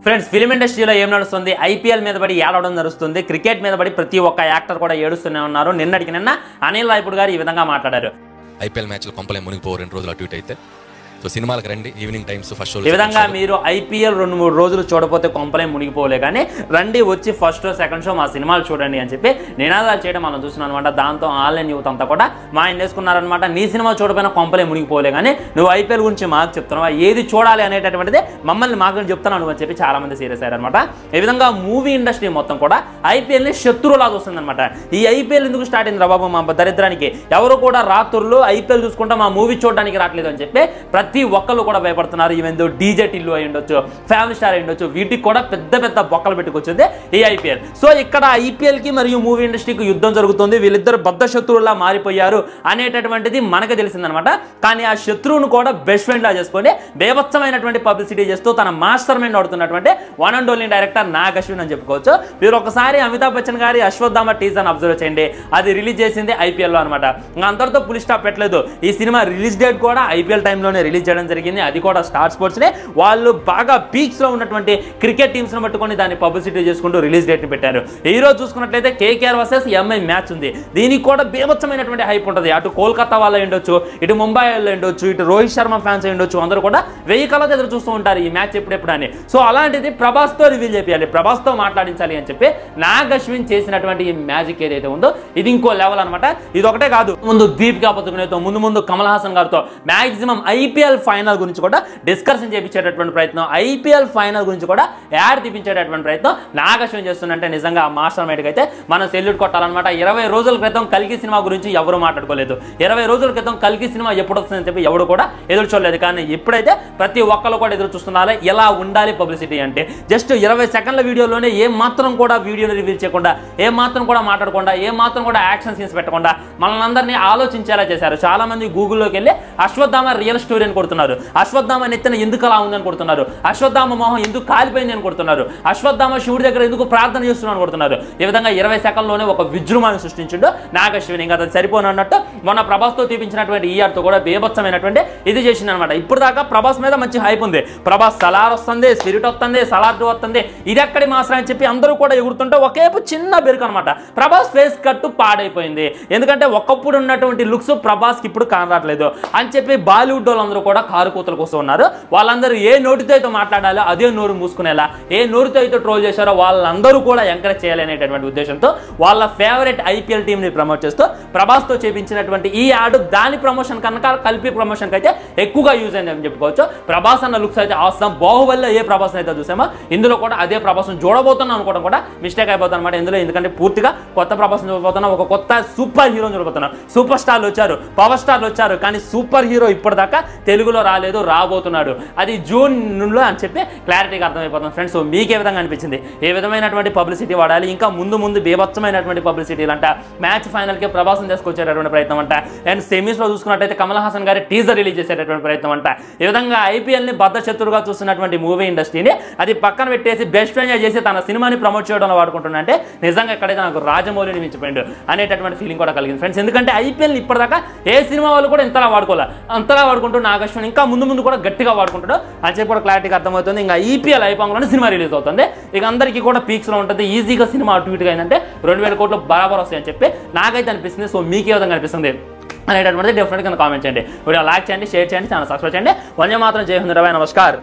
friends film ఇండస్ట్రీలో ఏం నడుస్తుంది ఐపీఎల్ మీద పడి ఏడవడం నడుస్తుంది క్రికెట్ మీద పడి ప్రతి ఒక్క యాక్టర్ కూడా ఏడుస్తూనే ఉన్నారు నిన్నటికి నిన్న అనిల్ రావిపూడి గారు ఈ విధంగా మాట్లాడారు ఐపీఎల్ మ్యాచ్లు కొంపలే మునిగిపో 2 రోజులు అటు ఇటు అయితే సో సినిమాలకు రండి ఈవినింగ్ టైమ్స్ ఫస్ట్ షో ఈ విధంగా మీరు ఐపీఎల్ 2-3 రోజులు చూడపోతే కొంపలే మునిగిపోలే కానీ రండి వచ్చి ఫస్ట్ షో సెకండ్ షో మా సినిమాలు చూడండి అని చెప్పి నినాదాలు చేయడం మనం చూస్తున్నాం అనమాట దాంతో ఆన్లైన్ యూత్ అంతా కూడా మా ఆయన వేసుకున్నారనమాట నీ సినిమా చూడపోయినా కొంపలే మునిగిపోలే కానీ నువ్వు ఐపీఎల్ గురించి మాకు చెప్తున్నావా ఏది చూడాలి అనేటటువంటిది మమ్మల్ని మాకు చెప్తున్నాను అని చెప్పి చాలా మంది సీరియస్ అయ్యారనమాట ఈ విధంగా మూవీ ఇండస్ట్రీ మొత్తం కూడా ఐపీఎల్ని శత్రువులా చూస్తుందన్నమాట ఈ ఐపీఎల్ ఎందుకు స్టార్ట్ అయింది రా బాబు మా దరిద్రానికి ఎవరు కూడా రాత్రుల్లో ఐపీఎల్ చూసుకుంటా మా మూవీ చూడడానికి రావట్లేదు అని చెప్పి ప్రతి ఒక్కళ్ళు కూడా భయపడుతున్నారు ఈవెందో డీజే టిల్లు అయి ఉండొచ్చు ఫ్యామిలీ స్టార్ అయి ఉండొచ్చు వీటికి కూడా పెద్ద పెద్ద బొక్కలు పెట్టుకొచ్చింది ఈ ఐపీఎల్ సో ఇక్కడ ఐపీఎల్కి మరియు మూవీ ఇండస్ట్రీకి యుద్ధం జరుగుతుంది వీళ్ళిద్దరు బద్ధ శత్రువులా మారిపోయారు అనేటటువంటిది మనకు తెలిసిందనమాట కానీ ఆ శత్రువును కూడా బెస్ట్ ఫ్రెండ్ లా చేసుకొని బేభత్సమైనటువంటి పబ్లిసిటీ చేస్తూ తన మాస్టర్ మైండ్ ఆడుతున్నటువంటి one and only director Nag Ashwin అని చెప్పుకోవచ్చు మీరు ఒకసారి అమితాబ్ బచ్చన్ గారి అశ్వత్థామ టీజర్ అబ్జర్వ్ చేయండి అది రిలీజ్ చేసింది ఐపీఎల్లో అనమాట అంతటితో పులి స్టాప్ పెట్టలేదు ఈ సినిమా రిలీజ్ డేట్ కూడా ఐపీఎల్ టైంలోనే రిలీజ్ చేయడం జరిగింది అది కూడా స్టార్ స్పోర్ట్స్నే వాళ్ళు బాగా పీక్స్లో ఉన్నటువంటి క్రికెట్ టీమ్స్ని పట్టుకొని దాన్ని పబ్లిసిటీ చేసుకుంటూ రిలీజ్ డేట్ని పెట్టారు ఈ రోజు చూసుకున్నట్లయితే కేకేఆర్ వర్సెస్ ఎంఐ మ్యాచ్ ఉంది దీనికి కూడా బీభత్సమైనటువంటి హైప్ ఉంటుంది అటు కోల్కతా వాళ్ళు ఉండొచ్చు ఇటు ముంబై వాళ్ళు ఉండొచ్చు ఇటు రోహిత్ శర్మ ఫ్యాన్స్ ఉండొచ్చు అందరూ కూడా 1000 కళ్ళతో ఎదురు చూస్తూ ఉంటారు ఈ మ్యాచ్ ఎప్పుడెప్పుడు అని సో అలాంటిది ప్రభాస్తో రివీల్ చేయాలి ప్రభాస్తో మాట్లాడించాలి అని చెప్పి నాగ్ అశ్విన్ చేసినటువంటి ఈ మ్యాజిక్ ఏదైతే ఉందో ఇది ఇంకో లెవెల్ అనమాట ఇది ఒకటే కాదు ముందు దీపికా పదుకునేతో ముందు కమల్ హాసన్ గారితో మాక్సిమం ఐపీఎల్ ఫైనల్ గురించి కూడా డిస్కషన్ చేయించేటటువంటి ప్రయత్నం ఐపీఎల్ ఫైనల్ గురించి కూడా యాడ్ తీపించేటటువంటి ప్రయత్నం నాగ్ అశ్విన్ చేస్తుందంటే నిజంగా ఆ మాస్టర్ మైండ్కి అయితే మనం సెల్యూట్ కొట్టాలన్నమాట 20 రోజుల క్రితం కల్కి సినిమా గురించి ఎవరు మాట్లాడుకోలేదు 20 రోజుల క్రితం కల్కి సినిమా ఎప్పుడు వస్తుందని చెప్పి ఎవరు కూడా ఎదురు చూడలేదు కానీ ఇప్పుడైతే ప్రతి ఒక్కరు కూడా ఎదురు చూస్తున్నారు ఎలా ఉండాలి పబ్లిసిటీ అంటే జస్ట్ 20 సెకండ్ల వీడియోలోనే ఏ మాత్రం కూడా వీడియోని రివీల్ చేయకుండా ఏ మాత్రం కూడా మాట్లాడకుండా ఏ మాత్రం కూడా యాక్షన్ సీన్స్ పెట్టకుండా మనల్ని అందరినీ ఆలోచించేలా చేశారు చాలా మంది గూగుల్లోకి వెళ్ళి అశ్వత్థామ రియల్ స్టోరీ అని కొడుతున్నారు అశ్వత్థామ నెత్తిన ఎందుకు అలా ఉందని కొడుతున్నారు అశ్వత్థామ మొహం ఎందుకు కాలిపోయింది అని కొడుతున్నారు అశ్వత్థామ శివుడి దగ్గర ఎందుకు ప్రార్థన చేస్తున్నాను కొడుతున్నారు ఈ విధంగా 20 సెకండ్లోనే ఒక విజృంభాన్ని సృష్టించిండు నాగ్ అశ్విన్ ఇంకా అది సరిపోనన్నట్టు మొన్న ప్రభాస్తో తీపించినటువంటి ఈఆర్తో కూడా బేభత్సమైనటువంటి ఇది చేసింది అనమాట ఇప్పుడు దాకా ప్రభాస్ మీద మంచి హైప్ ఉంది ప్రభాస్ సలార్ వస్తుంది స్పిరిట్ వస్తుంది సలార్ 2 వస్తుంది ఇది ఎక్కడి మాస్టర్ అని చెప్పి అందరూ కూడా ఎగురుతుంటే ఒకేపు చిన్న బెరుకు అనమాట ప్రభాస్ ఫేస్ కట్టు పాడైపోయింది ఎందుకంటే ఒకప్పుడు ఉన్నటువంటి లుక్స్ ప్రభాస్కి ఇప్పుడు కానరాట్లేదు అని చెప్పి బాలీవుడ్ వాళ్ళందరూ కూడా కారు కూతల కోసం ఉన్నారు వాళ్ళందరూ ఏ నోటితో అయితే మాట్లాడాలో అదే నోరు మూసుకునేలా ఏ నోటితో అయితే ట్రోల్ చేశారో వాళ్ళందరూ కూడా ఎంకరేజ్ చేయాలి అనేటటువంటి ఉద్దేశంతో వాళ్ళ ఫేవరెట్ ఐపీఎల్ టీంని ప్రమోట్ చేస్తూ ప్రభాస్తో చేపించినటువంటి ఈ యాడ్ దాని ప్రమోషన్ కనుక కలిపి ప్రమోషన్కి అయితే ఎక్కువగా యూజ్ అయింది అని చెప్పుకోవచ్చు ప్రభాస్ అన్న లుక్స్ అయితే అవసరం బాహుబలిలో ఏ ప్రభాస్ అయితే చూసామో ఇందులో కూడా అదే ప్రభాసం చూడబోతున్నాం అనుకోవడం కూడా మిస్టేక్ అయిపోతుంది అనమాట ఇందులో ఎందుకంటే పూర్తిగా కొత్త ప్రభాసం చూడబోతున్నాం ఒక కొత్త సూపర్ హీరోని చూడబోతున్నాం సూపర్ స్టార్లు వచ్చారు పవర్ స్టార్లు వచ్చారు కానీ సూపర్ హీరో ఇప్పటిదాకా తెలుగులో రాలేదు రాబోతున్నాడు అది జూన్లో అని చెప్పి క్లారిటీగా అర్థమైపోతుంది ఫ్రెండ్స్ సో మీకు ఏ విధంగా అనిపించింది ఏ విధమైనటువంటి పబ్లిసిటీ వాడాలి ఇంకా ముందు బేభత్సమైనటువంటి పబ్లిసిటీలు అంట మ్యాచ్ ఫైనల్కి ప్రభాసం తీసుకొచ్చేటటువంటి ప్రయత్నం అంట అండ్ సెమీస్లో చూసుకున్నట్టయితే కమల్ హాసన్ గారి టీజర్ రిలీజ్ చేసేటటువంటి ప్రయత్నం అంట ఈ విధంగా ఐపీఎల్ని బద్ధ శత్రువుగా చూస్తున్నటువంటి మూవీ ఇండస్ట్రీని అది పక్కన పెట్టేసి బెస్ట్ ఎంజాయ్ చేసి తన సినిమాని ప్రమోట్ చేయడంలో వాడుకుంటున్నా అంటే నిజంగా ఎక్కడైతే నాకు రాజమౌళిని మించిపోయిండు అనేటటువంటి ఫీలింగ్ కూడా కలిగింది ఫ్రెండ్స్ ఎందుకంటే ఐపీఎల్ని ఇప్పటిదాకా ఏ సినిమా వాళ్ళు కూడా ఇంతలా వాడుకోవాలి అంతలా వాడుకుంటూ నాగ్ అశ్విన్ ఇంకా ముందు కూడా గట్టిగా వాడుకుంటాడు అని చెప్పి కూడా క్లారిటీగా అర్థమవుతుంది ఇంకా ఈపీఎల్ అయిపోగానే సినిమా రిలీజ్ అవుతుంది ఇక అందరికీ కూడా పీక్స్లో ఉంటుంది ఈజీగా సినిమా అటు ఇటుగా అయిందంటే 2000 కోట్లు బరాబర్ వస్తాయని చెప్పి నాకైతే అనిపిస్తుంది సో మీకు ఏ విధంగా అనిపిస్తుంది అనేటటువంటిది డెఫినెట్గా కామెంట్ చేయండి వీడియో లైక్ చేయండి షేర్ చేయండి ఛానల్ సబ్స్క్రైబ్ చేయండి వందే మాత్రం జై హింద్ నమస్కారం